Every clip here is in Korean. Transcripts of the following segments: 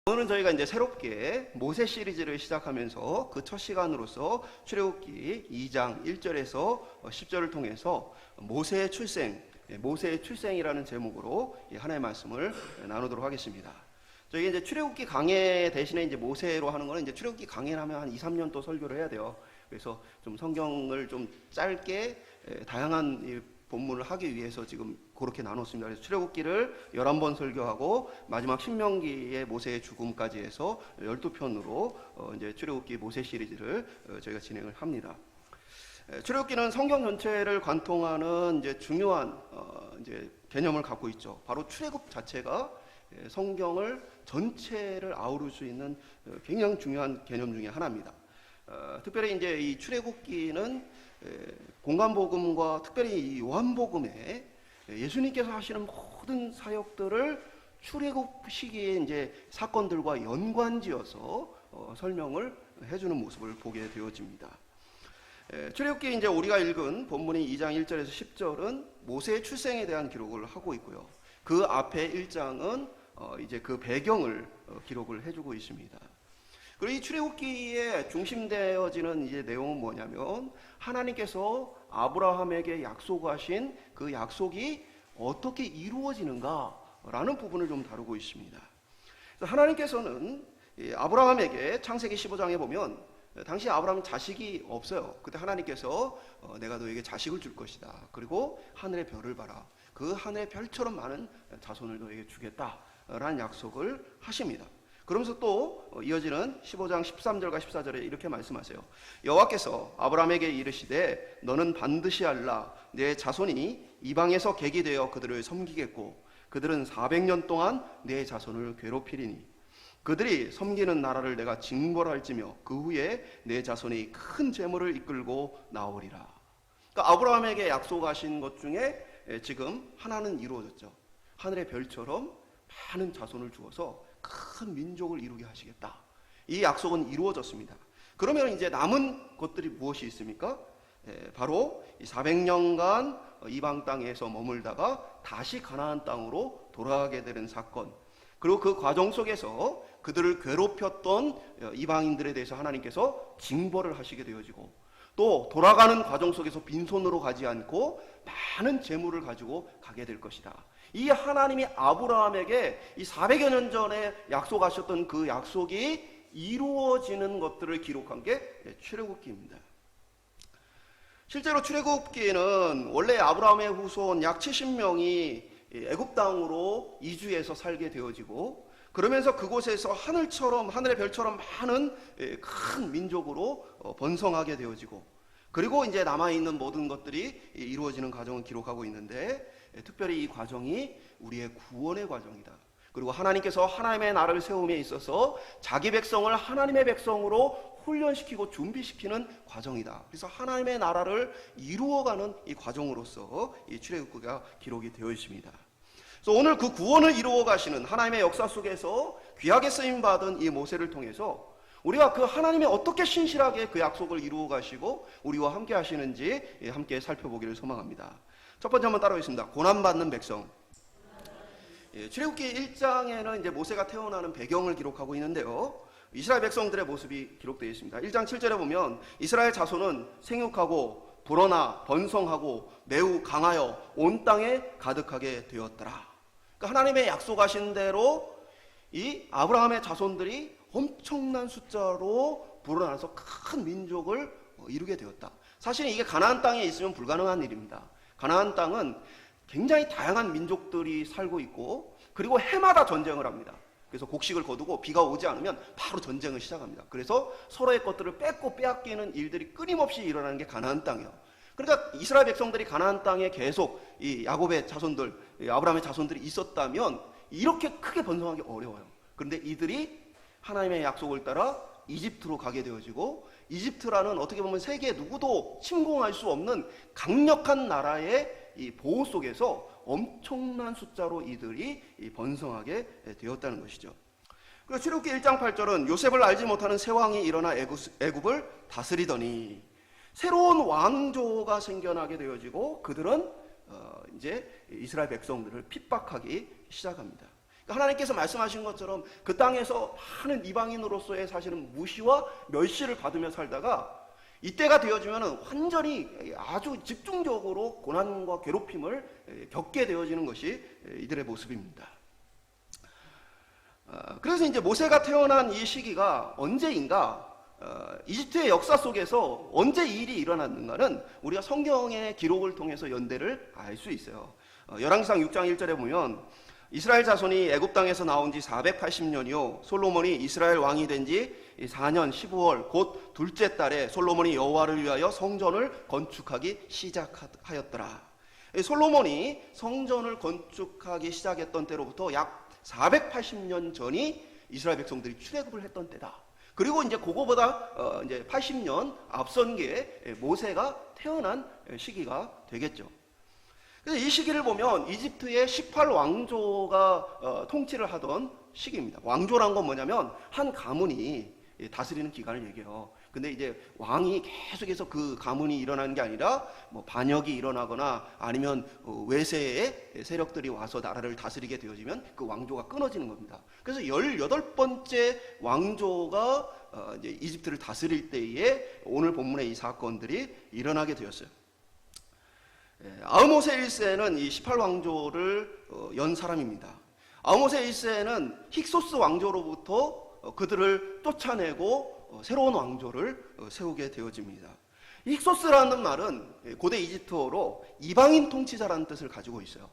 오늘은 저희가 이제 새롭게 모세 시리즈를 시작하면서 그 첫 시간으로서 출애굽기 2장 1절에서 10절을 통해서 모세의 출생이라는 제목으로 하나의 말씀을 나누도록 하겠습니다. 저희 이제 출애굽기 강해 대신에 이제 모세로 하는 거는 이제 출애굽기 강해를 하면 한 2, 3년 또 설교를 해야 돼요. 그래서 좀 성경을 좀 짧게 다양한 본문을 하기 위해서 지금 그렇게 나눴습니다. 그래서 출애굽기를 11번 설교하고 마지막 신명기의 모세의 죽음까지 해서 12편으로 이제 출애굽기 모세 시리즈를 저희가 진행을 합니다. 출애굽기는 성경 전체를 관통하는 이제 중요한 이제 개념을 갖고 있죠. 바로 출애굽 자체가 성경을 전체를 아우를 수 있는 굉장히 중요한 개념 중에 하나입니다. 특별히 이제 이 출애굽기는 공간복음과 특별히 이 요한복음에 예수님께서 하시는 모든 사역들을 출애굽 시기에 이제 사건들과 연관지어서 설명을 해주는 모습을 보게 되어집니다. 출애굽기 이제 우리가 읽은 본문이 2장 1절에서 10절은 모세의 출생에 대한 기록을 하고 있고요. 그 앞에 1장은 이제 그 배경을 기록을 해주고 있습니다. 그리고 이 출애굽기에 중심되어지는 이제 내용은 뭐냐면 하나님께서 아브라함에게 약속하신 그 약속이 어떻게 이루어지는가라는 부분을 좀 다루고 있습니다. 하나님께서는 아브라함에게 창세기 15장에 보면 당시 아브라함은 자식이 없어요. 그때 하나님께서 내가 너에게 자식을 줄 것이다. 그리고 하늘의 별을 봐라. 그 하늘의 별처럼 많은 자손을 너에게 주겠다라는 약속을 하십니다. 그러면서 또 이어지는 15장 13절과 14절에 이렇게 말씀하세요. 여호와께서 아브라함에게 이르시되 너는 반드시 알라 내 자손이 이방에서 객이 되어 그들을 섬기겠고 그들은 400년 동안 내 자손을 괴롭히리니 그들이 섬기는 나라를 내가 징벌할지며 그 후에 내 자손이 큰 재물을 이끌고 나오리라. 그러니까 아브라함에게 약속하신 것 중에 지금 하나는 이루어졌죠. 하늘의 별처럼 많은 자손을 주어서 큰 민족을 이루게 하시겠다. 이 약속은 이루어졌습니다. 그러면 이제 남은 것들이 무엇이 있습니까? 바로 400년간 이방 땅에서 머물다가 다시 가나안 땅으로 돌아가게 되는 사건. 그리고 그 과정 속에서 그들을 괴롭혔던 이방인들에 대해서 하나님께서 징벌을 하시게 되어지고 또 돌아가는 과정 속에서 빈손으로 가지 않고 많은 재물을 가지고 가게 될 것이다. 이 하나님이 아브라함에게 이 400여 년 전에 약속하셨던 그 약속이 이루어지는 것들을 기록한 게 출애굽기입니다. 실제로 출애굽기에는 원래 아브라함의 후손 약 70명이 애굽 땅으로 이주해서 살게 되어지고 그러면서 그곳에서 하늘의 별처럼 많은 큰 민족으로 번성하게 되어지고 그리고 이제 남아있는 모든 것들이 이루어지는 과정을 기록하고 있는데 특별히 이 과정이 우리의 구원의 과정이다. 그리고 하나님께서 하나님의 나라를 세움에 있어서 자기 백성을 하나님의 백성으로 훈련시키고 준비시키는 과정이다. 그래서 하나님의 나라를 이루어가는 이 과정으로서 이 출애굽기가 기록이 되어 있습니다. 그래서 오늘 그 구원을 이루어 가시는 하나님의 역사 속에서 귀하게 쓰임 받은 이 모세를 통해서 우리가 그 하나님이 어떻게 신실하게 그 약속을 이루어 가시고 우리와 함께 하시는지 함께 살펴보기를 소망합니다. 첫 번째 한번 따라오겠습니다. 고난받는 백성. 출애굽기 1장에는 이제 모세가 태어나는 배경을 기록하고 있는데요. 이스라엘 백성들의 모습이 기록되어 있습니다. 1장 7절에 보면 이스라엘 자손은 생육하고 불어나 번성하고 매우 강하여 온 땅에 가득하게 되었더라. 그러니까 하나님의 약속하신 대로 이 아브라함의 자손들이 엄청난 숫자로 불어나서 큰 민족을 이루게 되었다. 사실 이게 가나안 땅에 있으면 불가능한 일입니다. 가나안 땅은 굉장히 다양한 민족들이 살고 있고 그리고 해마다 전쟁을 합니다. 그래서 곡식을 거두고 비가 오지 않으면 바로 전쟁을 시작합니다. 그래서 서로의 것들을 뺏고 빼앗기는 일들이 끊임없이 일어나는 게 가나안 땅이에요. 그러니까 이스라엘 백성들이 가나안 땅에 계속 이 야곱의 자손들, 아브라함의 자손들이 있었다면 이렇게 크게 번성하기 어려워요. 그런데 이들이 하나님의 약속을 따라 이집트로 가게 되어지고 이집트라는 어떻게 보면 세계 누구도 침공할 수 없는 강력한 나라의 이 보호 속에서 엄청난 숫자로 이들이 번성하게 되었다는 것이죠. 그리고 출애굽기 1장 8절은 요셉을 알지 못하는 새 왕이 일어나 애굽을 다스리더니 새로운 왕조가 생겨나게 되어지고 그들은 이제 이스라엘 백성들을 핍박하기 시작합니다. 그러니까 하나님께서 말씀하신 것처럼 그 땅에서 많은 이방인으로서의 사실은 무시와 멸시를 받으며 살다가 이때가 되어지면 완전히 아주 집중적으로 고난과 괴롭힘을 겪게 되어지는 것이 이들의 모습입니다. 그래서 이제 모세가 태어난 이 시기가 언제인가, 이집트의 역사 속에서 언제 이 일이 일어났는가는 우리가 성경의 기록을 통해서 연대를 알 수 있어요. 열왕기상 6장 1절에 보면 이스라엘 자손이 애굽 땅에서 나온 지 480년이요 솔로몬이 이스라엘 왕이 된 지 4년 15월 곧 둘째 달에 솔로몬이 여호와를 위하여 성전을 건축하기 시작하였더라. 솔로몬이 성전을 건축하기 시작했던 때로부터 약 480년 전이 이스라엘 백성들이 출애굽을 했던 때다. 그리고 이제 그거보다 이제 80년 앞선 게 모세가 태어난 시기가 되겠죠. 그래서 이 시기를 보면 이집트의 18왕조가 통치를 하던 시기입니다. 왕조란 건 뭐냐면 한 가문이 다스리는 기간을 얘기해요. 근데 이제 왕이 계속해서 그 가문이 일어나는 게 아니라 뭐 반역이 일어나거나 아니면 외세의 세력들이 와서 나라를 다스리게 되어지면 그 왕조가 끊어지는 겁니다. 그래서 18번째 왕조가 이제 이집트를 다스릴 때에 오늘 본문의 이 사건들이 일어나게 되었어요. 아흐모세 1세는 이 18왕조를 연 사람입니다. 아흐모세 1세는 힉소스 왕조로부터 그들을 쫓아내고 새로운 왕조를 세우게 되어집니다. 힉소스라는 말은 고대 이집트어로 이방인 통치자라는 뜻을 가지고 있어요.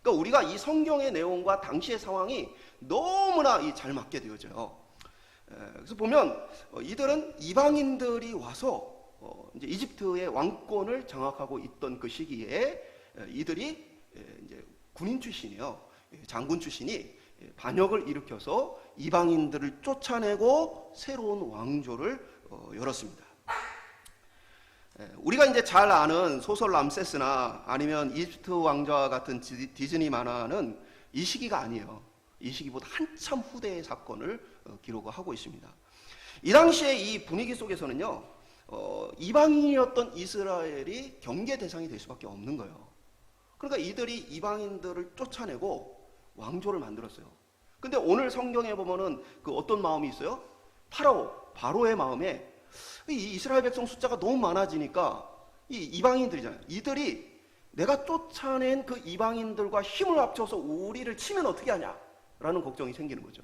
그러니까 우리가 이 성경의 내용과 당시의 상황이 너무나 잘 맞게 되어져요. 그래서 보면 이들은 이방인들이 와서 이제 이집트의 왕권을 장악하고 있던 그 시기에 이들이 이제 군인 출신이에요. 장군 출신이 반역을 일으켜서 이방인들을 쫓아내고 새로운 왕조를 열었습니다. 우리가 이제 잘 아는 소설 람세스나 아니면 이집트 왕자와 같은 디즈니 만화는 이 시기가 아니에요. 이 시기보다 한참 후대의 사건을 기록을 하고 있습니다. 이 당시에 이 분위기 속에서는요, 이방인이었던 이스라엘이 경계 대상이 될 수밖에 없는 거예요. 그러니까 이들이 이방인들을 쫓아내고 왕조를 만들었어요. 근데 오늘 성경에 보면은 그 어떤 마음이 있어요? 바로의 마음에 이 이스라엘 백성 숫자가 너무 많아지니까 이 이방인들이잖아요. 이들이 내가 쫓아낸 그 이방인들과 힘을 합쳐서 우리를 치면 어떻게 하냐라는 걱정이 생기는 거죠.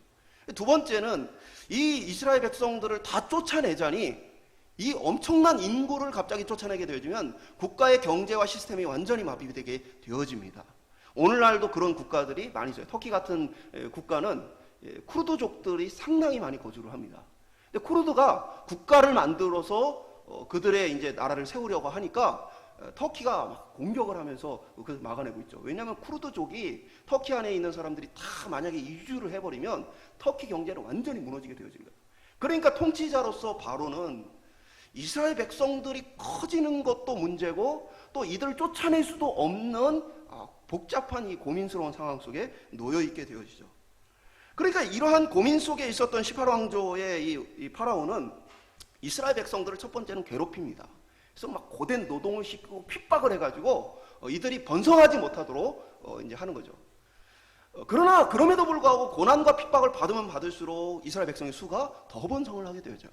두 번째는 이 이스라엘 백성들을 다 쫓아내자니 이 엄청난 인구를 갑자기 쫓아내게 되어지면 국가의 경제와 시스템이 완전히 마비되게 되어집니다. 오늘날도 그런 국가들이 많이 있어요. 터키 같은 국가는 쿠르드족들이 상당히 많이 거주를 합니다. 근데 쿠르드가 국가를 만들어서 그들의 이제 나라를 세우려고 하니까 터키가 막 공격을 하면서 그걸 막아내고 있죠. 왜냐하면 쿠르드족이 터키 안에 있는 사람들이 다 만약에 이주를 해버리면 터키 경제는 완전히 무너지게 되어집니다. 그러니까 통치자로서 바로는 이스라엘 백성들이 커지는 것도 문제고 또 이들을 쫓아낼 수도 없는 복잡한 이 고민스러운 상황 속에 놓여 있게 되어지죠. 그러니까 이러한 고민 속에 있었던 18왕조의 이 파라오는 이스라엘 백성들을 첫 번째는 괴롭힙니다. 그래서 막 고된 노동을 시키고 핍박을 해가지고 이들이 번성하지 못하도록 이제 하는 거죠. 그러나 그럼에도 불구하고 고난과 핍박을 받으면 받을수록 이스라엘 백성의 수가 더 번성을 하게 되죠.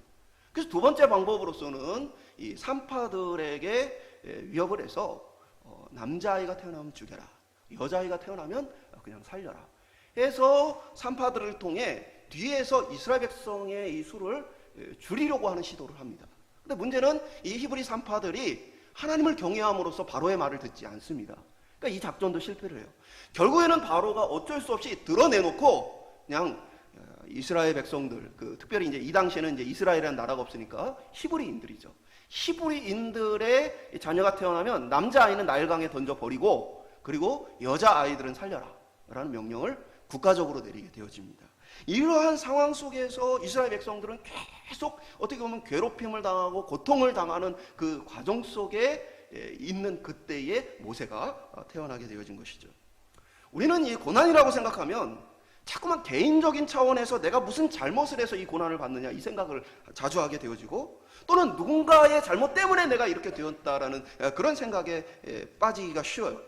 그래서 두 번째 방법으로서는 이 산파들에게 위협을 해서 남자아이가 태어나면 죽여라, 여자아이가 태어나면 그냥 살려라 해서 산파들을 통해 뒤에서 이스라엘 백성의 이 수를 줄이려고 하는 시도를 합니다. 근데 문제는 이 히브리 산파들이 하나님을 경외함으로써 바로의 말을 듣지 않습니다. 그러니까 이 작전도 실패를 해요. 결국에는 바로가 어쩔 수 없이 드러내놓고 그냥 이스라엘 백성들, 특별히 이제 이 당시에는 이제 이스라엘이라는 나라가 없으니까 히브리인들이죠. 히브리인들의 자녀가 태어나면 남자아이는 나일강에 던져버리고 그리고 여자아이들은 살려라 라는 명령을 국가적으로 내리게 되어집니다. 이러한 상황 속에서 이스라엘 백성들은 계속 어떻게 보면 괴롭힘을 당하고 고통을 당하는 그 과정 속에 있는 그때에 모세가 태어나게 되어진 것이죠. 우리는 이 고난이라고 생각하면 자꾸만 개인적인 차원에서 내가 무슨 잘못을 해서 이 고난을 받느냐 이 생각을 자주 하게 되어지고 또는 누군가의 잘못 때문에 내가 이렇게 되었다라는 그런 생각에 빠지기가 쉬워요.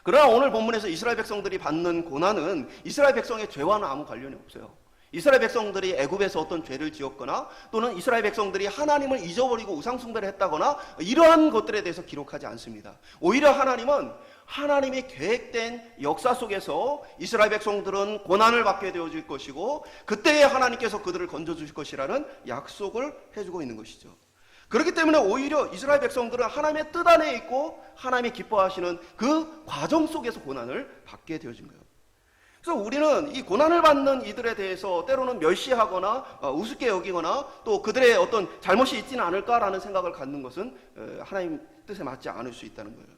그러나 오늘 본문에서 이스라엘 백성들이 받는 고난은 이스라엘 백성의 죄와는 아무 관련이 없어요. 이스라엘 백성들이 애굽에서 어떤 죄를 지었거나 또는 이스라엘 백성들이 하나님을 잊어버리고 우상숭배를 했다거나 이러한 것들에 대해서 기록하지 않습니다. 오히려 하나님은 하나님이 계획된 역사 속에서 이스라엘 백성들은 고난을 받게 되어질 것이고 그때에 하나님께서 그들을 건져주실 것이라는 약속을 해주고 있는 것이죠. 그렇기 때문에 오히려 이스라엘 백성들은 하나님의 뜻 안에 있고 하나님이 기뻐하시는 그 과정 속에서 고난을 받게 되어진 거예요. 그래서 우리는 이 고난을 받는 이들에 대해서 때로는 멸시하거나 우습게 여기거나 또 그들의 어떤 잘못이 있지는 않을까라는 생각을 갖는 것은 하나님 뜻에 맞지 않을 수 있다는 거예요.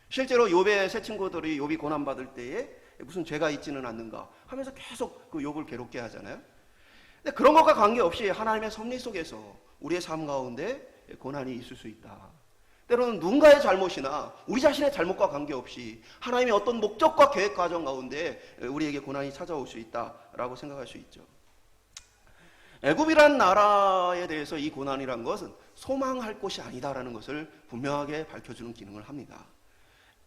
실제로 욥의 세 친구들이 욥이 고난받을 때에 무슨 죄가 있지는 않는가 하면서 계속 그 욥을 괴롭게 하잖아요. 근데 그런 것과 관계없이 하나님의 섭리 속에서 우리의 삶 가운데 고난이 있을 수 있다. 때로는 누군가의 잘못이나 우리 자신의 잘못과 관계없이 하나님의 어떤 목적과 계획 과정 가운데 우리에게 고난이 찾아올 수 있다라고 생각할 수 있죠. 애굽이란 나라에 대해서 이 고난이란 것은 소망할 곳이 아니다라는 것을 분명하게 밝혀주는 기능을 합니다.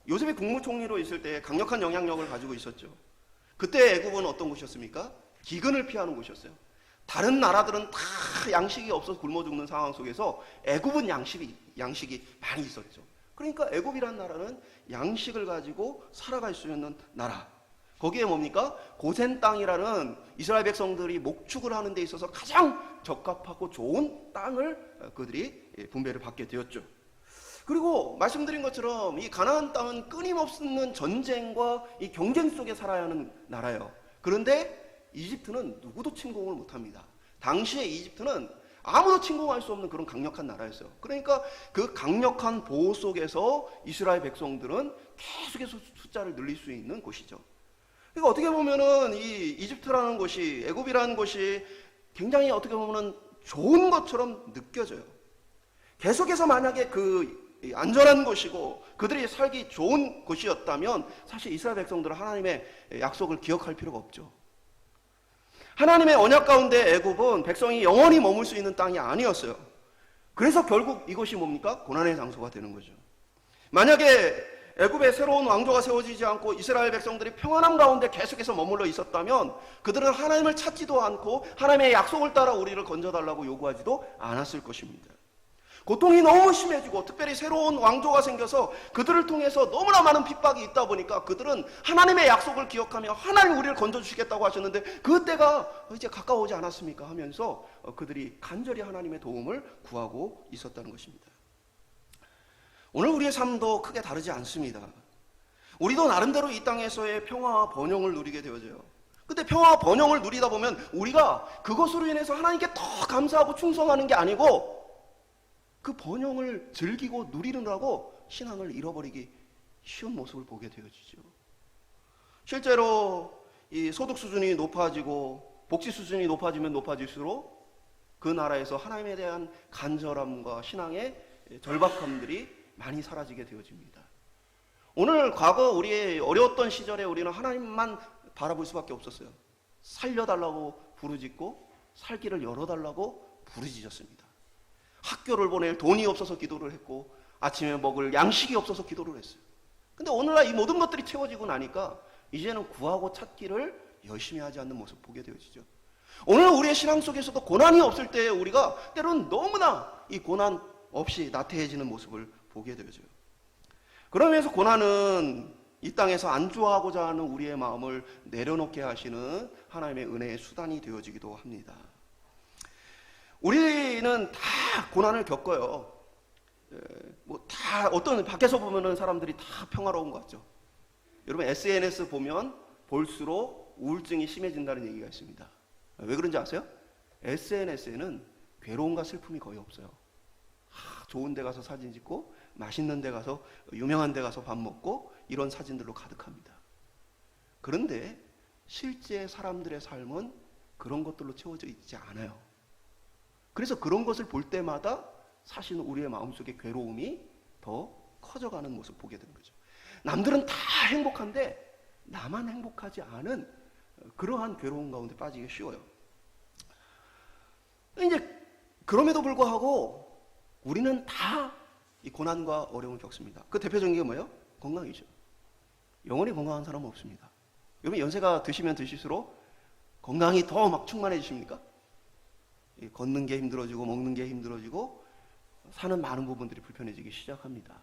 요셉이 국무총리로 있을 때 강력한 영향력을 가지고 있었죠. 그때 애굽은 어떤 곳이었습니까? 기근을 피하는 곳이었어요. 다른 나라들은 다 양식이 없어서 굶어 죽는 상황 속에서 애굽은 양식이 많이 있었죠. 그러니까 애굽이란 나라는 양식을 가지고 살아갈 수 있는 나라. 거기에 뭡니까? 고센 땅이라는 이스라엘 백성들이 목축을 하는 데 있어서 가장 적합하고 좋은 땅을 그들이 분배를 받게 되었죠. 그리고 말씀드린 것처럼 이 가나안 땅은 끊임없는 전쟁과 이 경쟁 속에 살아야 하는 나라예요. 그런데 이집트는 누구도 침공을 못합니다. 당시에 이집트는 아무도 침공할 수 없는 그런 강력한 나라였어요. 그러니까 그 강력한 보호 속에서 이스라엘 백성들은 계속해서 숫자를 늘릴 수 있는 곳이죠. 그러니까 어떻게 보면은 이 이집트라는 곳이, 애굽이라는 곳이 굉장히 어떻게 보면은 좋은 것처럼 느껴져요. 계속해서 만약에 그 안전한 곳이고 그들이 살기 좋은 곳이었다면 사실 이스라엘 백성들은 하나님의 약속을 기억할 필요가 없죠. 하나님의 언약 가운데 애굽은 백성이 영원히 머물 수 있는 땅이 아니었어요. 그래서 결국 이것이 뭡니까? 고난의 장소가 되는 거죠. 만약에 애굽에 새로운 왕조가 세워지지 않고 이스라엘 백성들이 평안함 가운데 계속해서 머물러 있었다면 그들은 하나님을 찾지도 않고 하나님의 약속을 따라 우리를 건져달라고 요구하지도 않았을 것입니다. 고통이 너무 심해지고 특별히 새로운 왕조가 생겨서 그들을 통해서 너무나 많은 핍박이 있다 보니까 그들은 하나님의 약속을 기억하며 하나님 우리를 건져주시겠다고 하셨는데 그때가 이제 가까워오지 않았습니까 하면서 그들이 간절히 하나님의 도움을 구하고 있었다는 것입니다. 오늘 우리의 삶도 크게 다르지 않습니다. 우리도 나름대로 이 땅에서의 평화와 번영을 누리게 되어져요. 근데 평화와 번영을 누리다 보면 우리가 그것으로 인해서 하나님께 더 감사하고 충성하는 게 아니고 그 번영을 즐기고 누리느라고 신앙을 잃어버리기 쉬운 모습을 보게 되어지죠. 실제로 이 소득 수준이 높아지고 복지 수준이 높아지면 높아질수록 그 나라에서 하나님에 대한 간절함과 신앙의 절박함들이 많이 사라지게 되어집니다. 오늘 과거 우리의 어려웠던 시절에 우리는 하나님만 바라볼 수밖에 없었어요. 살려달라고 부르짖고 살 길을 열어달라고 부르짖었습니다. 학교를 보낼 돈이 없어서 기도를 했고 아침에 먹을 양식이 없어서 기도를 했어요. 근데 오늘날 이 모든 것들이 채워지고 나니까 이제는 구하고 찾기를 열심히 하지 않는 모습 보게 되어지죠. 오늘 우리의 신앙 속에서도 고난이 없을 때 우리가 때로는 너무나 이 고난 없이 나태해지는 모습을 보게 되어져요. 그러면서 고난은 이 땅에서 안주하고자 하는 우리의 마음을 내려놓게 하시는 하나님의 은혜의 수단이 되어지기도 합니다. 우리는 다 고난을 겪어요. 다 어떤 밖에서 보면은 사람들이 다 평화로운 것 같죠. 여러분 SNS 보면 볼수록 우울증이 심해진다는 얘기가 있습니다. 왜 그런지 아세요? SNS에는 괴로움과 슬픔이 거의 없어요. 좋은 데 가서 사진 찍고 맛있는 데 가서 유명한 데 가서 밥 먹고 이런 사진들로 가득합니다. 그런데 실제 사람들의 삶은 그런 것들로 채워져 있지 않아요. 그래서 그런 것을 볼 때마다 사실은 우리의 마음속에 괴로움이 더 커져가는 모습 보게 되는 거죠. 남들은 다 행복한데 나만 행복하지 않은 그러한 괴로움 가운데 빠지기 쉬워요. 이제 그럼에도 불구하고 우리는 다 이 고난과 어려움을 겪습니다. 그 대표적인 게 뭐예요? 건강이죠. 영원히 건강한 사람은 없습니다. 여러분 연세가 드시면 드실수록 건강이 더 막 충만해지십니까? 걷는 게 힘들어지고 먹는 게 힘들어지고 사는 많은 부분들이 불편해지기 시작합니다.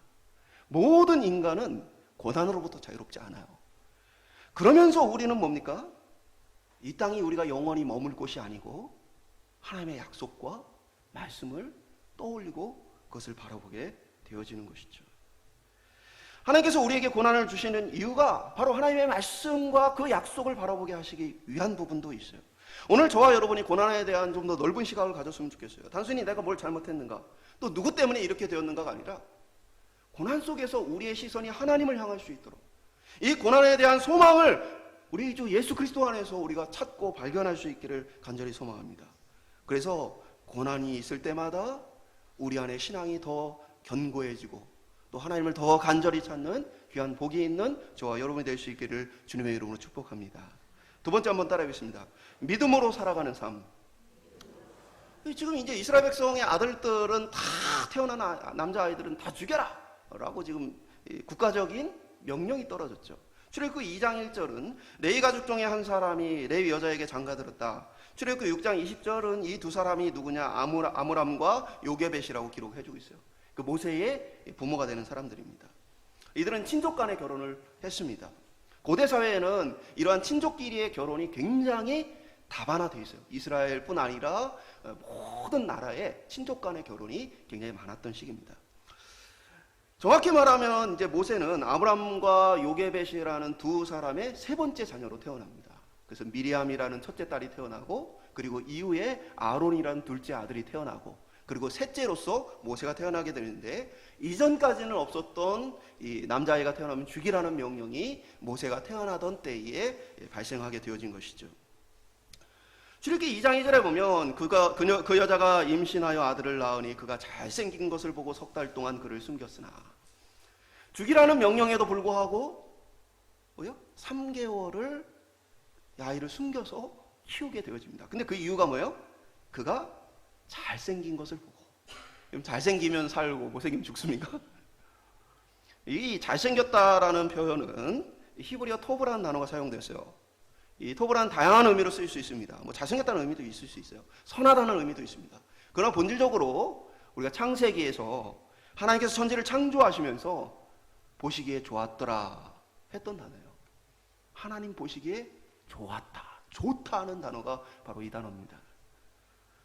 모든 인간은 고난으로부터 자유롭지 않아요. 그러면서 우리는 뭡니까? 이 땅이 우리가 영원히 머물 곳이 아니고 하나님의 약속과 말씀을 떠올리고 그것을 바라보게 되어지는 것이죠. 하나님께서 우리에게 고난을 주시는 이유가 바로 하나님의 말씀과 그 약속을 바라보게 하시기 위한 부분도 있어요. 오늘 저와 여러분이 고난에 대한 좀 더 넓은 시각을 가졌으면 좋겠어요. 단순히 내가 뭘 잘못했는가, 또 누구 때문에 이렇게 되었는가가 아니라 고난 속에서 우리의 시선이 하나님을 향할 수 있도록 이 고난에 대한 소망을 우리 주 예수 그리스도 안에서 우리가 찾고 발견할 수 있기를 간절히 소망합니다. 그래서 고난이 있을 때마다 우리 안에 신앙이 더 견고해지고 또 하나님을 더 간절히 찾는 귀한 복이 있는 저와 여러분이 될 수 있기를 주님의 이름으로 축복합니다. 두 번째 한번 따라하겠습니다. 믿음으로 살아가는 삶. 지금 이제 이스라엘 백성의 아들들은 다 태어난 남자아이들은 다 죽여라 라고 지금 국가적인 명령이 떨어졌죠. 출애굽기 2장 1절은 레위 가족 중에 한 사람이 레위 여자에게 장가들었다. 출애굽기 6장 20절은 이 두 사람이 누구냐? 아므람과 요게벳이라고 기록해주고 있어요. 그 모세의 부모가 되는 사람들입니다. 이들은 친족 간의 결혼을 했습니다. 고대 사회에는 이러한 친족끼리의 결혼이 굉장히 다반화되어 있어요. 이스라엘뿐 아니라 모든 나라의 친족 간의 결혼이 굉장히 많았던 시기입니다. 정확히 말하면 이제 모세는 아므람과 요게벳이라는 두 사람의 세 번째 자녀로 태어납니다. 그래서 미리암이라는 첫째 딸이 태어나고 그리고 이후에 아론이라는 둘째 아들이 태어나고 그리고 셋째로서 모세가 태어나게 되는데 이전까지는 없었던 이 남자아이가 태어나면 죽이라는 명령이 모세가 태어나던 때에 발생하게 되어진 것이죠. 출애굽기 2장 2절에 보면 그 여자가 임신하여 아들을 낳으니 그가 잘생긴 것을 보고 석 달 동안 그를 숨겼으나 죽이라는 명령에도 불구하고 3개월을 아이를 숨겨서 키우게 되어집니다. 근데 그 이유가 뭐예요? 그가 잘생긴 것을 보고. 잘생기면 살고 못생기면 죽습니까? 이 잘생겼다라는 표현은 히브리어 토브라는 단어가 사용됐어요. 이 토브라는 다양한 의미로 쓰일 수 있습니다. 잘생겼다는 의미도 있을 수 있어요. 선하다는 의미도 있습니다. 그러나 본질적으로 우리가 창세기에서 하나님께서 천지를 창조하시면서 보시기에 좋았더라 했던 단어예요. 하나님 보시기에 좋았다, 좋다 하는 단어가 바로 이 단어입니다.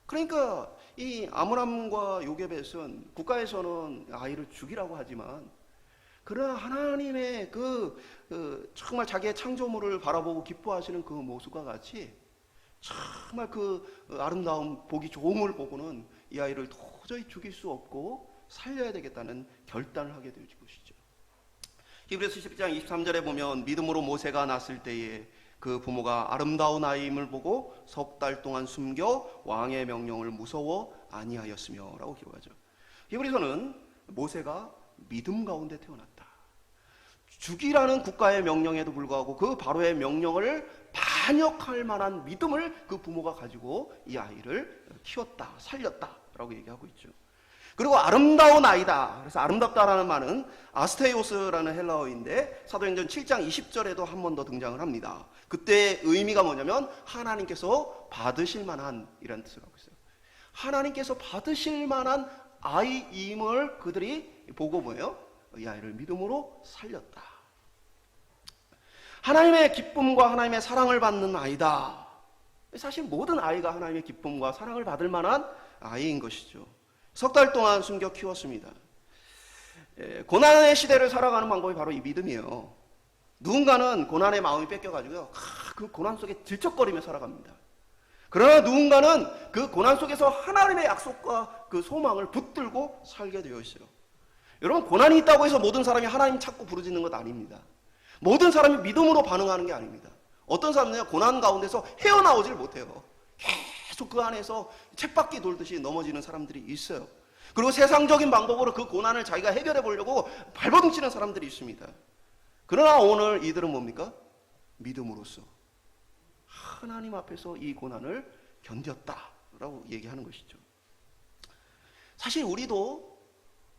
그러니까 이 아므람과 요게벳은 국가에서는 아이를 죽이라고 하지만 그러나 하나님의 정말 자기의 창조물을 바라보고 기뻐하시는 그 모습과 같이 정말 그 아름다운 보기 좋음을 보고는 이 아이를 도저히 죽일 수 없고 살려야 되겠다는 결단을 하게 되어진 것이죠. 히브리서 10장 23절에 보면 믿음으로 모세가 났을 때에 그 부모가 아름다운 아이임을 보고 석 달 동안 숨겨 왕의 명령을 무서워 아니하였으며 라고 기록하죠. 히브리서는 모세가 믿음 가운데 태어났다. 죽이라는 국가의 명령에도 불구하고 그 바로의 명령을 반역할 만한 믿음을 그 부모가 가지고 이 아이를 키웠다, 살렸다 라고 얘기하고 있죠. 그리고 아름다운 아이다. 그래서 아름답다라는 말은 아스테이오스라는 헬라어인데 사도행전 7장 20절에도 한 번 더 등장을 합니다. 그때 의미가 뭐냐면 하나님께서 받으실 만한 이라는 뜻을 하고 있어요. 하나님께서 받으실 만한 아이임을 그들이 보고 뭐예요? 이 아이를 믿음으로 살렸다. 하나님의 기쁨과 하나님의 사랑을 받는 아이다. 사실 모든 아이가 하나님의 기쁨과 사랑을 받을 만한 아이인 것이죠. 석 달 동안 숨겨 키웠습니다. 고난의 시대를 살아가는 방법이 바로 이 믿음이에요. 누군가는 고난의 마음이 뺏겨가지고요, 그 고난 속에 질척거리며 살아갑니다. 그러나 누군가는 그 고난 속에서 하나님의 약속과 그 소망을 붙들고 살게 되어 있어요. 여러분, 고난이 있다고 해서 모든 사람이 하나님 찾고 부르짖는 것 아닙니다. 모든 사람이 믿음으로 반응하는 게 아닙니다. 어떤 사람은요, 고난 가운데서 헤어나오질 못해요. 계속 그 안에서 쳇바퀴 돌듯이 넘어지는 사람들이 있어요. 그리고 세상적인 방법으로 그 고난을 자기가 해결해 보려고 발버둥 치는 사람들이 있습니다. 그러나 오늘 이들은 뭡니까? 믿음으로써 하나님 앞에서 이 고난을 견뎠다라고 얘기하는 것이죠. 사실 우리도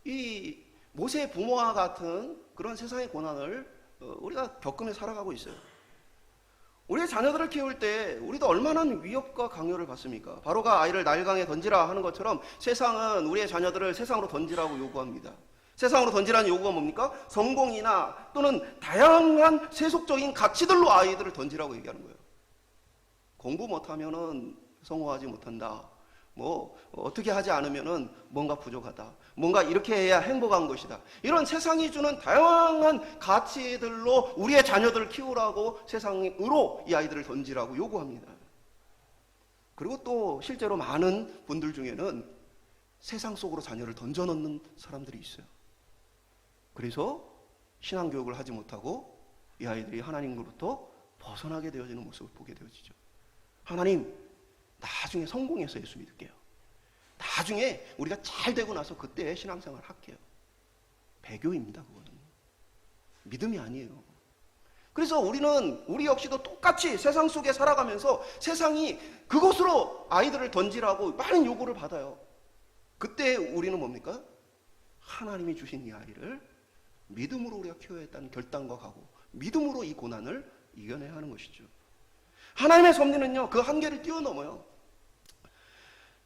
이 모세의 부모와 같은 그런 세상의 고난을 우리가 겪으며 살아가고 있어요. 우리의 자녀들을 키울 때 우리도 얼마나 위협과 강요를 받습니까? 바로가 아이를 날강에 던지라 하는 것처럼 세상은 우리의 자녀들을 세상으로 던지라고 요구합니다. 세상으로 던지라는 요구가 뭡니까? 성공이나 또는 다양한 세속적인 가치들로 아이들을 던지라고 얘기하는 거예요. 공부 못하면은 성공하지 못한다. 뭐 어떻게 하지 않으면은 뭔가 부족하다. 뭔가 이렇게 해야 행복한 것이다. 이런 세상이 주는 다양한 가치들로 우리의 자녀들을 키우라고 세상으로 이 아이들을 던지라고 요구합니다. 그리고 또 실제로 많은 분들 중에는 세상 속으로 자녀를 던져넣는 사람들이 있어요. 그래서 신앙교육을 하지 못하고 이 아이들이 하나님으로부터 벗어나게 되어지는 모습을 보게 되어지죠. 하나님, 나중에 성공해서 예수 믿을게요. 나중에 우리가 잘 되고 나서 그때 신앙생활 할게요. 배교입니다. 그거는 믿음이 아니에요. 그래서 우리 역시도 똑같이 세상 속에 살아가면서 세상이 그곳으로 아이들을 던지라고 많은 요구를 받아요. 그때 우리는 뭡니까? 하나님이 주신 이 아이를 믿음으로 우리가 키워야겠다는 결단과 각오, 믿음으로 이 고난을 이겨내야 하는 것이죠. 하나님의 섭리는요, 그 한계를 뛰어넘어요.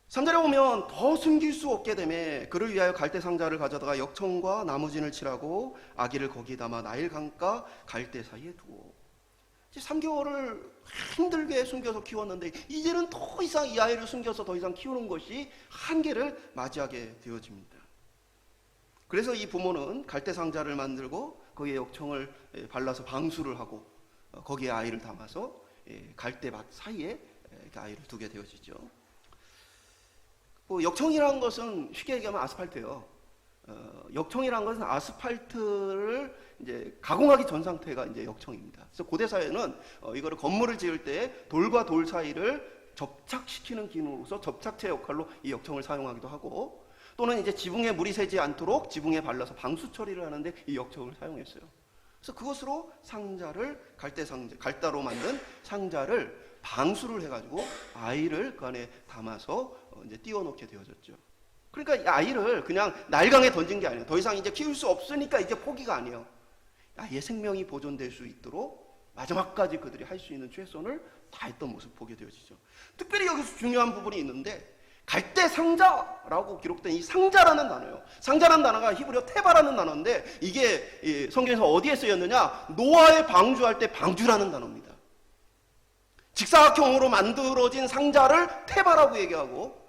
3절에 보면 더 숨길 수 없게 되매 그를 위하여 갈대 상자를 가져다가 역청과 나무진을 칠하고 아기를 거기에 담아 나일 강가 갈대 사이에 두고. 3개월을 힘들게 숨겨서 키웠는데 이제는 더 이상 이 아이를 숨겨서 더 이상 키우는 것이 한계를 맞이하게 되어집니다. 그래서 이 부모는 갈대 상자를 만들고 거기에 역청을 발라서 방수를 하고 거기에 아이를 담아서 갈대밭 사이에 아이를 두게 되어지죠. 역청이라는 것은 쉽게 얘기하면 아스팔트예요. 역청이라는 것은 아스팔트를 이제 가공하기 전 상태가 이제 역청입니다. 그래서 고대 사회는 이거를 건물을 지을 때 돌과 돌 사이를 접착시키는 기능으로서 접착체 역할로 이 역청을 사용하기도 하고, 또는 이제 지붕에 물이 새지 않도록 지붕에 발라서 방수 처리를 하는데 이 역청을 사용했어요. 그래서 그것으로 상자를 갈대로 만든 상자를 방수를 해가지고 아이를 그 안에 담아서 이제 띄워놓게 되어졌죠. 그러니까 이 아이를 그냥 날강에 던진 게 아니에요. 더 이상 이제 키울 수 없으니까 이제 포기가 아니에요. 아이의 생명이 보존될 수 있도록 마지막까지 그들이 할 수 있는 최선을 다했던 모습 보게 되어지죠. 특별히 여기서 중요한 부분이 있는데, 갈대 상자라고 기록된 이 상자라는 단어예요. 상자라는 단어가 히브리어 테바라는 단어인데, 이게 성경에서 어디에 쓰였느냐? 노아의 방주할 때 방주라는 단어입니다. 직사각형으로 만들어진 상자를 테바라고 얘기하고,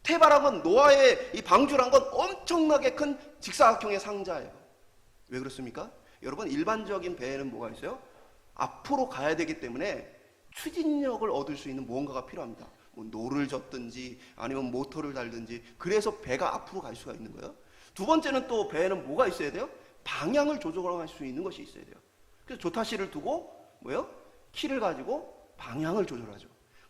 테바락은 노아의 이 방주란 건 엄청나게 큰 직사각형의 상자예요. 왜 그렇습니까? 여러분, 일반적인 배에는 뭐가 있어요? 앞으로 가야 되기 때문에 추진력을 얻을 수 있는 무언가가 필요합니다. 뭐 노를 젓든지 아니면 모터를 달든지, 그래서 배가 앞으로 갈 수가 있는 거예요. 두 번째는 또 배에는 뭐가 있어야 돼요? 방향을 조절할 수 있는 것이 있어야 돼요. 그래서 조타시를 두고 뭐예요? 키를 가지고 방향을 조절하죠.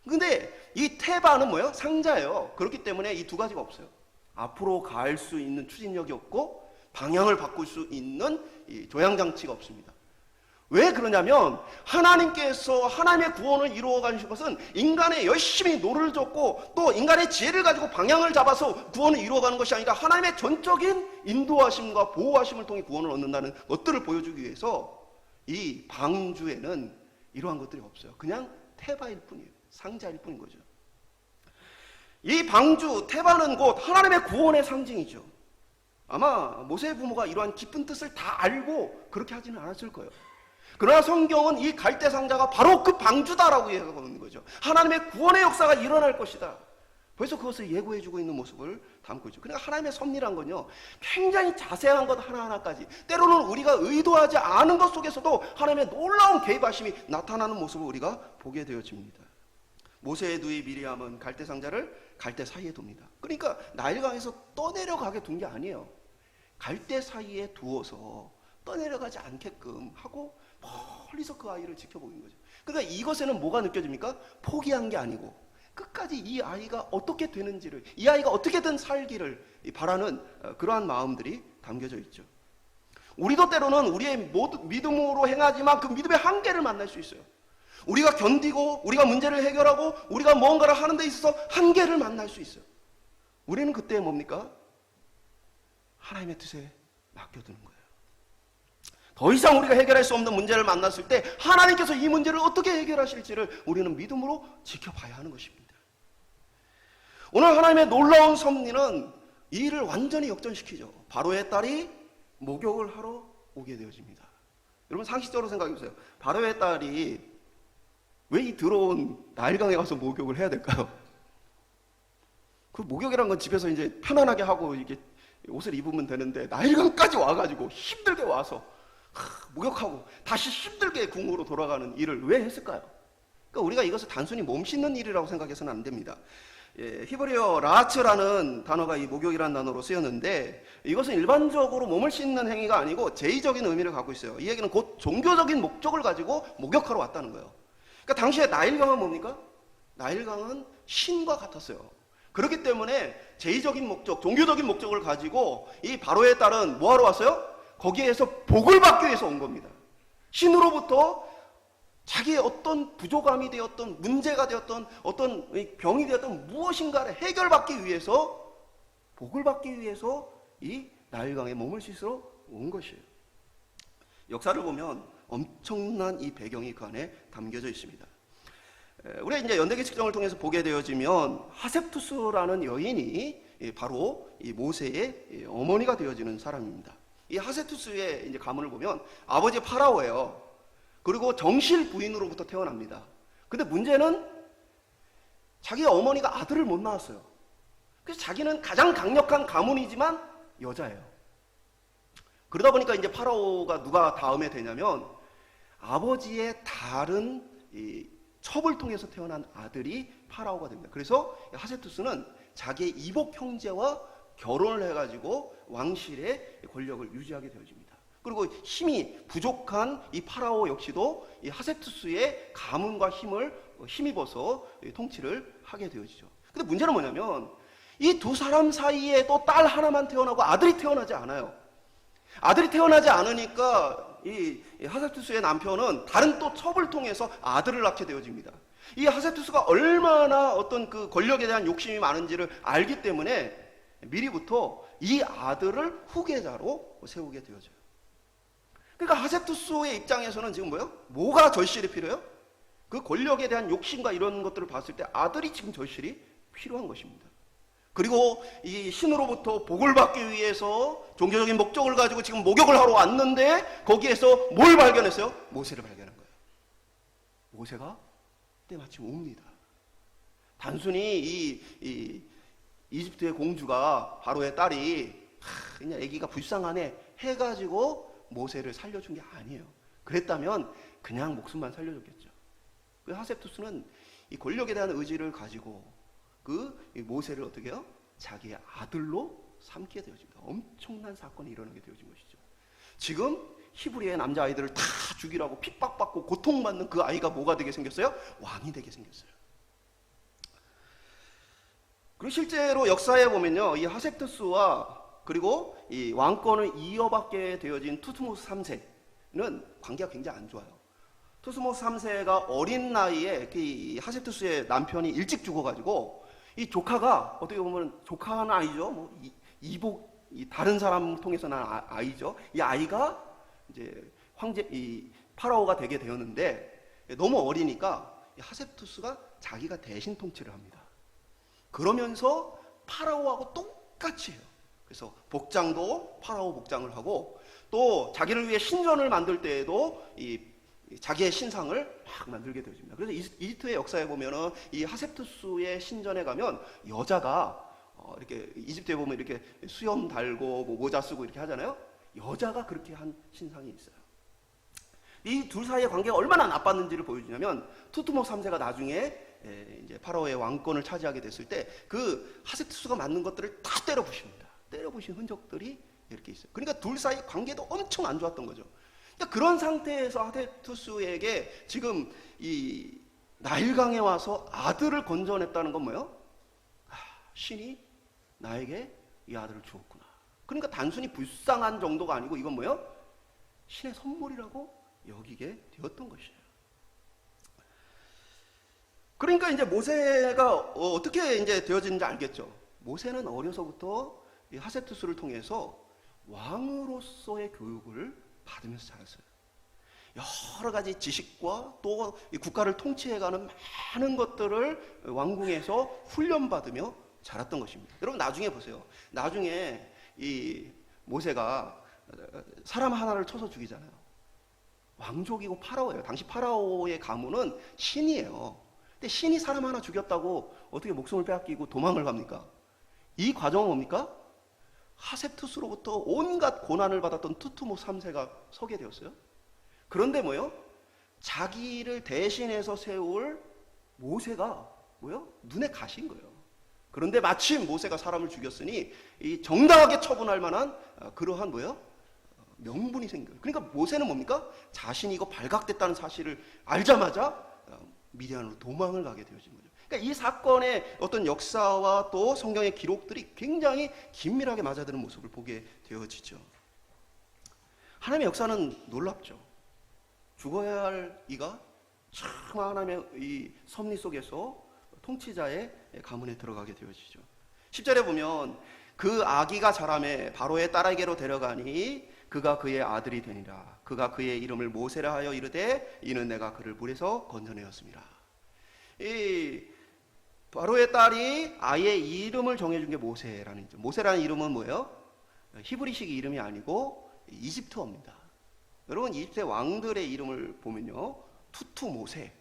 근데 이 테바는 뭐예요? 상자예요. 그렇기 때문에 이 두 가지가 없어요. 앞으로 갈 수 있는 추진력이 없고 방향을 바꿀 수 있는 이 조향장치가 없습니다. 왜 그러냐면 하나님께서 하나님의 구원을 이루어 가신 것은 인간의 열심히 노를 젓고 또 인간의 지혜를 가지고 방향을 잡아서 구원을 이루어가는 것이 아니라 하나님의 전적인 인도하심과 보호하심을 통해 구원을 얻는다는 것들을 보여주기 위해서 이 방주에는 이러한 것들이 없어요. 그냥 테바일 뿐이에요. 상자일 뿐인 거죠. 이 방주, 테바는 곧 하나님의 구원의 상징이죠. 아마 모세의 부모가 이러한 깊은 뜻을 다 알고 그렇게 하지는 않았을 거예요. 그러나 성경은 이 갈대 상자가 바로 그 방주다라고 얘기하고 있는 거죠. 하나님의 구원의 역사가 일어날 것이다. 벌써 그것을 예고해주고 있는 모습을 담고 있죠. 그러니까 하나님의 섭리란 건요, 굉장히 자세한 것 하나하나까지, 때로는 우리가 의도하지 않은 것 속에서도 하나님의 놀라운 개입하심이 나타나는 모습을 우리가 보게 되어집니다. 모세의 누이 미리암은 갈대 상자를 갈대 사이에 둡니다. 그러니까 나일강에서 떠내려가게 둔 게 아니에요. 갈대 사이에 두어서 떠내려가지 않게끔 하고 멀리서 그 아이를 지켜보는 거죠. 그러니까 이것에는 뭐가 느껴집니까? 포기한 게 아니고 끝까지 이 아이가 어떻게 되는지를, 이 아이가 어떻게든 살기를 바라는 그러한 마음들이 담겨져 있죠. 우리도 때로는 우리의 믿음으로 행하지만 그 믿음의 한계를 만날 수 있어요. 우리가 견디고 우리가 문제를 해결하고 우리가 무언가를 하는 데 있어서 한계를 만날 수 있어요. 우리는 그때 뭡니까? 하나님의 뜻에 맡겨두는 거예요. 더 이상 우리가 해결할 수 없는 문제를 만났을 때 하나님께서 이 문제를 어떻게 해결하실지를 우리는 믿음으로 지켜봐야 하는 것입니다. 오늘 하나님의 놀라운 섭리는 이 일을 완전히 역전시키죠. 바로의 딸이 목욕을 하러 오게 되어집니다. 여러분 상식적으로 생각해 보세요. 바로의 딸이 왜 이 더러운 나일강에 가서 목욕을 해야 될까요? 그 목욕이란 건 집에서 이제 편안하게 하고 이렇게 옷을 입으면 되는데 나일강까지 와가지고 힘들게 와서 목욕하고 다시 힘들게 궁으로 돌아가는 일을 왜 했을까요? 그러니까 우리가 이것을 단순히 몸 씻는 일이라고 생각해서는 안 됩니다. 히브리어 라츠라는 단어가 이 목욕이라는 단어로 쓰였는데 이것은 일반적으로 몸을 씻는 행위가 아니고 제의적인 의미를 갖고 있어요. 이 얘기는 곧 종교적인 목적을 가지고 목욕하러 왔다는 거예요. 그러니까 당시에 나일강은 뭡니까? 나일강은 신과 같았어요. 그렇기 때문에 제의적인 목적, 종교적인 목적을 가지고 이 바로의 딸은 뭐하러 왔어요? 거기에서 복을 받기 위해서 온 겁니다. 신으로부터 자기의 어떤 부족함이 되었던 문제가 되었던 어떤 병이 되었던 무엇인가를 해결받기 위해서 복을 받기 위해서 이 나일강에 몸을 씻으러 온 것이에요. 역사를 보면 엄청난 이 배경이 그 안에 담겨져 있습니다. 우리가 이제 연대기 측정을 통해서 보게 되어지면 하셉투스라는 여인이 바로 이 모세의 어머니가 되어지는 사람입니다. 이 하셉투스의 이제 가문을 보면 아버지 파라오예요. 그리고 정실 부인으로부터 태어납니다. 근데 문제는 자기 어머니가 아들을 못 낳았어요. 그래서 자기는 가장 강력한 가문이지만 여자예요. 그러다 보니까 이제 파라오가 누가 다음에 되냐면 아버지의 다른 이 첩을 통해서 태어난 아들이 파라오가 됩니다. 그래서 하셉투스는 자기의 이복 형제와 결혼을 해가지고 왕실의 권력을 유지하게 되어집니다. 그리고 힘이 부족한 이 파라오 역시도 이 하셉투스의 가문과 힘을 힘입어서 통치를 하게 되어지죠. 근데 문제는 뭐냐면 이 두 사람 사이에 또 딸 하나만 태어나고 아들이 태어나지 않아요. 아들이 태어나지 않으니까 이 하셉투스의 남편은 다른 또 첩을 통해서 아들을 낳게 되어집니다. 이 하셉투스가 얼마나 어떤 그 권력에 대한 욕심이 많은지를 알기 때문에 미리부터 이 아들을 후계자로 세우게 되어져요. 그러니까 하셉투스의 입장에서는 지금 뭐가 절실히 필요해요? 그 권력에 대한 욕심과 이런 것들을 봤을 때 아들이 지금 절실히 필요한 것입니다. 그리고 이 신으로부터 복을 받기 위해서 종교적인 목적을 가지고 지금 목욕을 하러 왔는데 거기에서 뭘 발견했어요? 모세를 발견한 거예요. 모세가 때마침 옵니다. 단순히 이 이집트의 공주가 바로의 딸이 그냥 아기가 불쌍하네 해가지고 모세를 살려준 게 아니에요. 그랬다면 그냥 목숨만 살려줬겠죠. 그 하셉투스는 이 권력에 대한 의지를 가지고 그 모세를 어떻게 해요? 자기의 아들로 삼게 되어집니다. 엄청난 사건이 일어나게 되어진 것이죠. 지금 히브리의 남자아이들을 다 죽이라고 핍박받고 고통받는 그 아이가 뭐가 되게 생겼어요? 왕이 되게 생겼어요. 그리고 실제로 역사에 보면요, 이 하셉투스와 그리고 이 왕권을 이어받게 되어진 투트모스 3세는 관계가 굉장히 안 좋아요. 투트모스 3세가 어린 나이에 이 하셉투스의 남편이 일찍 죽어가지고 이 조카가 어떻게 보면 조카는 아니죠. 이복 다른 사람 통해서 난 아이죠. 이 아이가 이제 이 파라오가 되게 되었는데 너무 어리니까 하셉투스가 자기가 대신 통치를 합니다. 그러면서 파라오하고 똑같이 해요. 그래서 복장도 파라오 복장을 하고 또 자기를 위해 신전을 만들 때에도 이 자기의 신상을 막 만들게 되어집니다. 그래서 이집트의 역사에 보면은 이 하셉투스의 신전에 가면 여자가 이렇게 이집트에 보면 이렇게 수염 달고 뭐 모자 쓰고 이렇게 하잖아요. 여자가 그렇게 한 신상이 있어요. 이 둘 사이의 관계가 얼마나 나빴는지를 보여주냐면 투트모스 3세가 나중에 이제 파라오의 왕권을 차지하게 됐을 때 그 하셉투스가 만든 것들을 다 때려 부십니다. 때려 부신 흔적들이 이렇게 있어요. 그러니까 둘 사이 관계도 엄청 안 좋았던 거죠. 그러니까 그런 상태에서 하셉투스에게 지금 이 나일강에 와서 아들을 건져냈다는 건 뭐예요? 신이 나에게 이 아들을 주었구나. 그러니까 단순히 불쌍한 정도가 아니고 이건 뭐예요? 신의 선물이라고 여기게 되었던 것이에요. 그러니까 이제 모세가 어떻게 이제 되어지는지 알겠죠. 모세는 어려서부터 이 하셉투스를 통해서 왕으로서의 교육을 받으면서 자랐어요. 여러 가지 지식과 또 이 국가를 통치해가는 많은 것들을 왕궁에서 훈련받으며 자랐던 것입니다. 여러분 나중에 보세요. 나중에 이 모세가 사람 하나를 쳐서 죽이잖아요. 왕족이고 파라오예요. 당시 파라오의 가문은 신이에요. 근데 신이 사람 하나 죽였다고 어떻게 목숨을 빼앗기고 도망을 갑니까? 이 과정은 뭡니까? 하셉투스로부터 온갖 고난을 받았던 투투모 3세가 서게 되었어요. 그런데 뭐요? 자기를 대신해서 세울 모세가 뭐요? 눈에 가신 거예요. 그런데 마침 모세가 사람을 죽였으니 이 정당하게 처분할 만한 그러한 뭐요? 명분이 생겨요. 그러니까 모세는 뭡니까? 자신이 이거 발각됐다는 사실을 알자마자 미디안으로 도망을 가게 되어진 거죠. 그러니까 이 사건의 어떤 역사와 또 성경의 기록들이 굉장히 긴밀하게 맞아드는 모습을 보게 되어지죠. 하나님의 역사는 놀랍죠. 죽어야 할 이가 참 하나님의 이 섭리 속에서 통치자의 가문에 들어가게 되어지죠. 10절에 보면 그 아기가 자라매 바로의 딸에게로 데려가니 그가 그의 아들이 되니라. 그가 그의 이름을 모세라 하여 이르되 이는 내가 그를 물에서 건져내었습니다. 이 바로의 딸이 아이의 이름을 정해준 게 모세라는 이죠. 모세라는 이름은 뭐예요? 히브리식 이름이 아니고 이집트어입니다. 여러분 이집트의 왕들의 이름을 보면요, 투투 모세,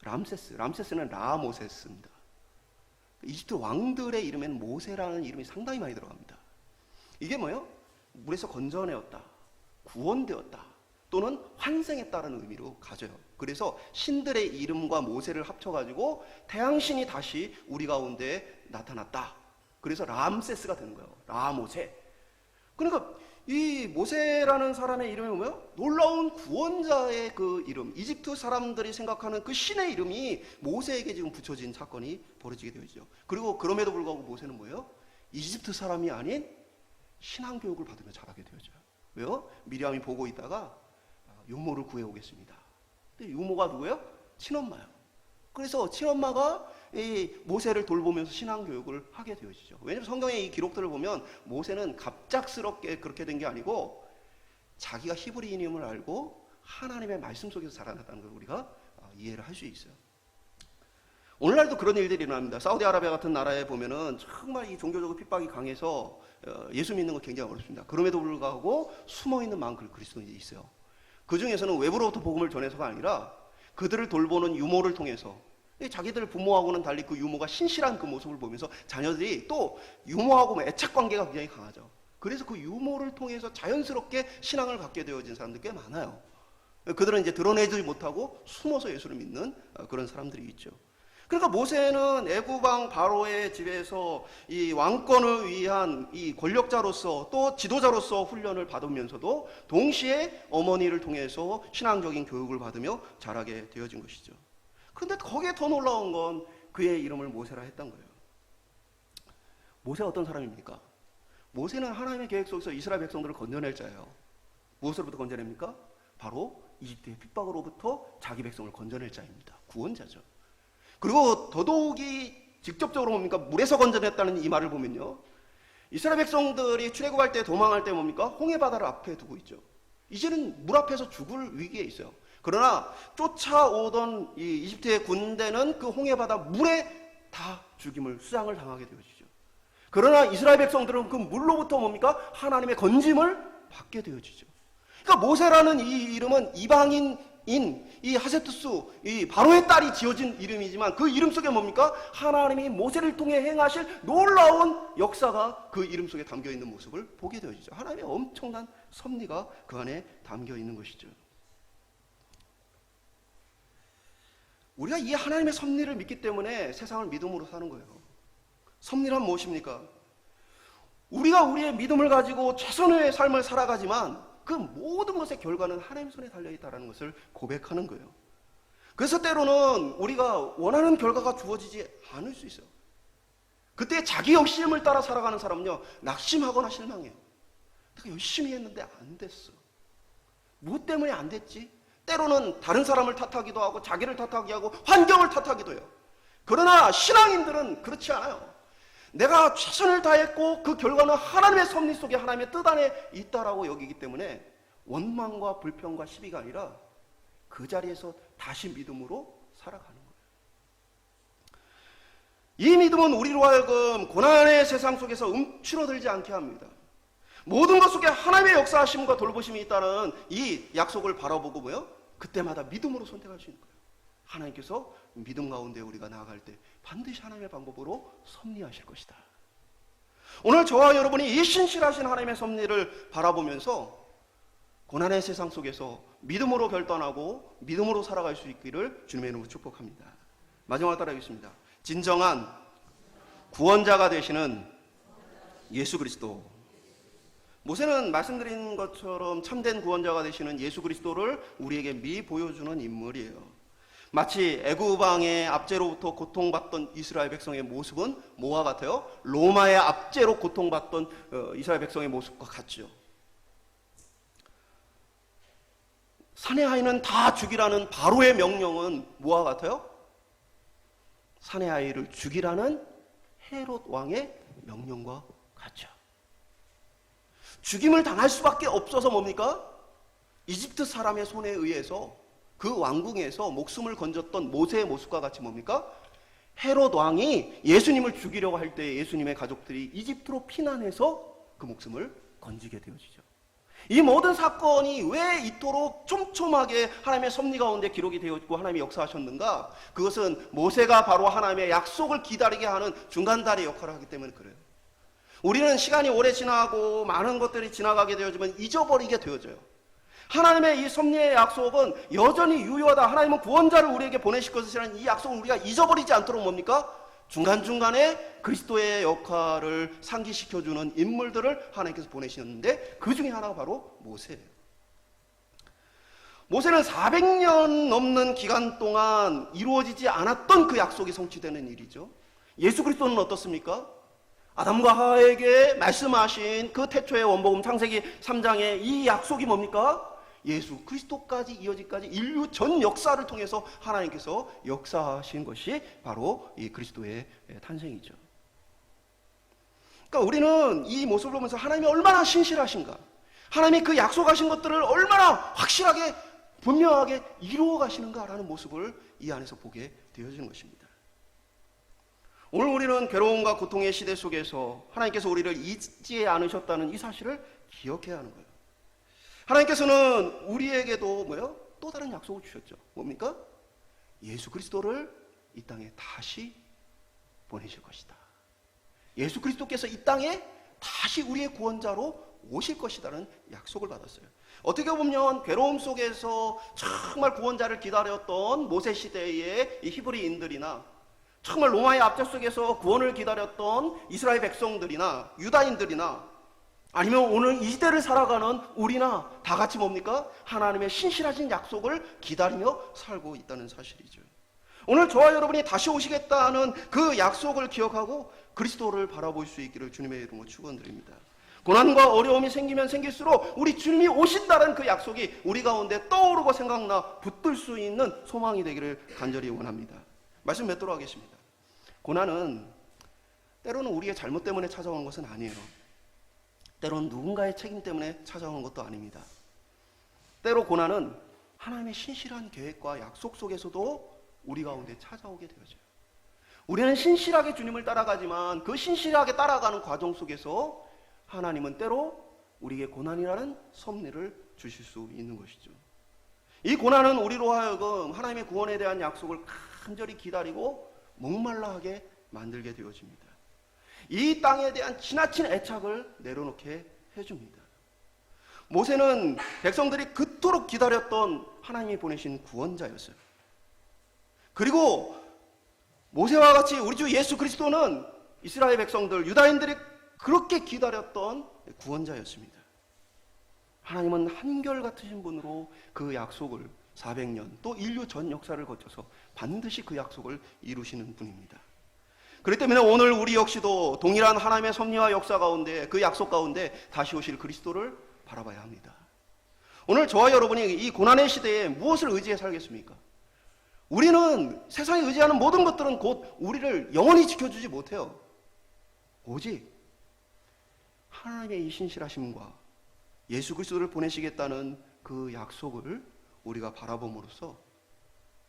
람세스는 라모세스입니다. 이집트 왕들의 이름에는 모세라는 이름이 상당히 많이 들어갑니다. 이게 뭐예요? 물에서 건져내었다, 구원되었다, 또는 환생했다는 의미로 가져요. 그래서 신들의 이름과 모세를 합쳐가지고 태양신이 다시 우리 가운데 나타났다. 그래서 람세스가 되는 거예요. 라모세. 그러니까 이 모세라는 사람의 이름이 뭐예요? 놀라운 구원자의 그 이름, 이집트 사람들이 생각하는 그 신의 이름이 모세에게 지금 붙여진 사건이 벌어지게 되어지죠. 그리고 그럼에도 불구하고 모세는 뭐예요? 이집트 사람이 아닌 신앙 교육을 받으며 자라게 되어져요. 왜요? 미리암이 보고 있다가 유모를 구해오겠습니다. 근데 유모가 누구예요? 친엄마예요. 그래서 친엄마가 이 모세를 돌보면서 신앙 교육을 하게 되어지죠. 왜냐하면 성경의 이 기록들을 보면 모세는 갑작스럽게 그렇게 된 게 아니고 자기가 히브리인임을 알고 하나님의 말씀 속에서 자라났다는 걸 우리가 이해를 할 수 있어요. 오늘날도 그런 일들이 일어납니다. 사우디아라비아 같은 나라에 보면은 정말 이 종교적으로 핍박이 강해서 예수 믿는 거 굉장히 어렵습니다. 그럼에도 불구하고 숨어있는 많은 그리스도인들이 있어요. 그 중에서는 외부로부터 복음을 전해서가 아니라 그들을 돌보는 유모를 통해서 자기들 부모하고는 달리 그 유모가 신실한 그 모습을 보면서 자녀들이 또 유모하고 애착 관계가 굉장히 강하죠. 그래서 그 유모를 통해서 자연스럽게 신앙을 갖게 되어진 사람들 꽤 많아요. 그들은 이제 드러내지 못하고 숨어서 예수를 믿는 그런 사람들이 있죠. 그러니까 모세는 애굽왕 바로의 집에서 이 왕권을 위한 이 권력자로서 또 지도자로서 훈련을 받으면서도 동시에 어머니를 통해서 신앙적인 교육을 받으며 자라게 되어진 것이죠. 그런데 거기에 더 놀라운 건 그의 이름을 모세라 했던 거예요. 모세가 어떤 사람입니까? 모세는 하나님의 계획 속에서 이스라엘 백성들을 건져낼 자예요. 무엇으로부터 건져냅니까? 바로 이집트의 핍박으로부터 자기 백성을 건져낼 자입니다. 구원자죠. 그리고 더더욱이 직접적으로 뭡니까? 물에서 건져냈다는 이 말을 보면요, 이스라엘 백성들이 출애굽할 때 도망할 때 뭡니까? 홍해 바다를 앞에 두고 있죠. 이제는 물 앞에서 죽을 위기에 있어요. 그러나 쫓아오던 이 이집트의 군대는 그 홍해 바다 물에 다 죽임을 수장을 당하게 되어지죠. 그러나 이스라엘 백성들은 그 물로부터 뭡니까? 하나님의 건짐을 받게 되어지죠. 그러니까 모세라는 이 이름은 이방인인 이 하세투스, 이 바로의 딸이 지어진 이름이지만 그 이름 속에 뭡니까? 하나님이 모세를 통해 행하실 놀라운 역사가 그 이름 속에 담겨 있는 모습을 보게 되어지죠. 하나님의 엄청난 섭리가 그 안에 담겨 있는 것이죠. 우리가 이 하나님의 섭리를 믿기 때문에 세상을 믿음으로 사는 거예요. 섭리란 무엇입니까? 우리가 우리의 믿음을 가지고 최선의 삶을 살아가지만 그 모든 것의 결과는 하나님 손에 달려있다는 것을 고백하는 거예요. 그래서 때로는 우리가 원하는 결과가 주어지지 않을 수 있어요. 그때 자기 욕심을 따라 살아가는 사람은요, 낙심하거나 실망해요. 내가 열심히 했는데 안 됐어. 무엇 때문에 안 됐지? 때로는 다른 사람을 탓하기도 하고 자기를 탓하기도 하고 환경을 탓하기도 해요. 그러나 신앙인들은 그렇지 않아요. 내가 최선을 다했고 그 결과는 하나님의 섭리 속에 하나님의 뜻 안에 있다라고 여기기 때문에 원망과 불평과 시비가 아니라 그 자리에서 다시 믿음으로 살아가는 거예요. 이 믿음은 우리로 하여금 고난의 세상 속에서 움츠러들지 않게 합니다. 모든 것 속에 하나님의 역사하심과 돌보심이 있다는 이 약속을 바라보고 뭐요? 그때마다 믿음으로 선택할 수 있는 거예요. 하나님께서 믿음 가운데 우리가 나아갈 때 반드시 하나님의 방법으로 섭리하실 것이다. 오늘 저와 여러분이 이 신실하신 하나님의 섭리를 바라보면서 고난의 세상 속에서 믿음으로 결단하고 믿음으로 살아갈 수 있기를 주님의 이름으로 축복합니다. 마지막으로 따라하겠습니다. 진정한 구원자가 되시는 예수 그리스도. 모세는 말씀드린 것처럼 참된 구원자가 되시는 예수 그리스도를 우리에게 미리 보여주는 인물이에요. 마치 애굽 왕의 압제로부터 고통받던 이스라엘 백성의 모습은 뭐와 같아요? 로마의 압제로 고통받던 이스라엘 백성의 모습과 같죠. 산의 아이는 다 죽이라는 바로의 명령은 뭐와 같아요? 산의 아이를 죽이라는 헤롯 왕의 명령과 같죠. 죽임을 당할 수밖에 없어서 뭡니까? 이집트 사람의 손에 의해서 그 왕궁에서 목숨을 건졌던 모세의 모습과 같이 뭡니까? 헤롯 왕이 예수님을 죽이려고 할 때 예수님의 가족들이 이집트로 피난해서 그 목숨을 건지게 되어지죠. 이 모든 사건이 왜 이토록 촘촘하게 하나님의 섭리 가운데 기록이 되어 있고 하나님이 역사하셨는가? 그것은 모세가 바로 하나님의 약속을 기다리게 하는 중간다리 역할을 하기 때문에 그래요. 우리는 시간이 오래 지나고 많은 것들이 지나가게 되어지면 잊어버리게 되어져요. 하나님의 이 섭리의 약속은 여전히 유효하다. 하나님은 구원자를 우리에게 보내실 것이라는 이 약속을 우리가 잊어버리지 않도록 뭡니까? 중간중간에 그리스도의 역할을 상기시켜주는 인물들을 하나님께서 보내셨는데 그 중에 하나가 바로 모세예요. 모세는 400년 넘는 기간 동안 이루어지지 않았던 그 약속이 성취되는 일이죠. 예수 그리스도는 어떻습니까? 아담과 하와에게 말씀하신 그 태초의 원복음 창세기 3장의 이 약속이 뭡니까? 예수 그리스도까지 이어지기까지 인류 전 역사를 통해서 하나님께서 역사하신 것이 바로 이 그리스도의 탄생이죠. 그러니까 우리는 이 모습을 보면서 하나님이 얼마나 신실하신가, 하나님이 그 약속하신 것들을 얼마나 확실하게 분명하게 이루어 가시는가라는 모습을 이 안에서 보게 되어지는 것입니다. 오늘 우리는 괴로움과 고통의 시대 속에서 하나님께서 우리를 잊지 않으셨다는 이 사실을 기억해야 하는 거예요. 하나님께서는 우리에게도 뭐요? 또 다른 약속을 주셨죠. 뭡니까? 예수 그리스도를 이 땅에 다시 보내실 것이다. 예수 그리스도께서 이 땅에 다시 우리의 구원자로 오실 것이라는 약속을 받았어요. 어떻게 보면 괴로움 속에서 정말 구원자를 기다렸던 모세 시대의 이 히브리인들이나 정말 로마의 압제 속에서 구원을 기다렸던 이스라엘 백성들이나 유다인들이나 아니면 오늘 이 시대를 살아가는 우리나 다 같이 뭡니까? 하나님의 신실하신 약속을 기다리며 살고 있다는 사실이죠. 오늘 저와 여러분이 다시 오시겠다는 그 약속을 기억하고 그리스도를 바라볼 수 있기를 주님의 이름으로 축원드립니다. 고난과 어려움이 생기면 생길수록 우리 주님이 오신다는 그 약속이 우리 가운데 떠오르고 생각나 붙들 수 있는 소망이 되기를 간절히 원합니다. 말씀 맺도록 하겠습니다. 고난은 때로는 우리의 잘못 때문에 찾아오는 것은 아니에요. 때로는 누군가의 책임 때문에 찾아오는 것도 아닙니다. 때로 고난은 하나님의 신실한 계획과 약속 속에서도 우리 가운데 찾아오게 되어져요. 우리는 신실하게 주님을 따라가지만 그 신실하게 따라가는 과정 속에서 하나님은 때로 우리에게 고난이라는 섭리를 주실 수 있는 것이죠. 이 고난은 우리로 하여금 하나님의 구원에 대한 약속을 간절히 기다리고 목말라 하게 만들게 되어집니다. 이 땅에 대한 지나친 애착을 내려놓게 해줍니다. 모세는 백성들이 그토록 기다렸던 하나님이 보내신 구원자였어요. 그리고 모세와 같이 우리 주 예수 그리스도는 이스라엘 백성들, 유다인들이 그렇게 기다렸던 구원자였습니다. 하나님은 한결같으신 분으로 그 약속을 400년 또 인류 전 역사를 거쳐서 반드시 그 약속을 이루시는 분입니다. 그렇기 때문에 오늘 우리 역시도 동일한 하나님의 섭리와 역사 가운데 그 약속 가운데 다시 오실 그리스도를 바라봐야 합니다. 오늘 저와 여러분이 이 고난의 시대에 무엇을 의지해 살겠습니까? 우리는 세상에 의지하는 모든 것들은 곧 우리를 영원히 지켜주지 못해요. 오직 하나님의 이 신실하심과 예수 그리스도를 보내시겠다는 그 약속을 우리가 바라봄으로써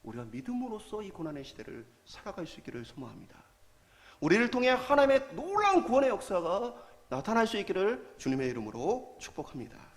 우리가 믿음으로써 이 고난의 시대를 살아갈 수 있기를 소망합니다. 우리를 통해 하나님의 놀라운 구원의 역사가 나타날 수 있기를 주님의 이름으로 축복합니다.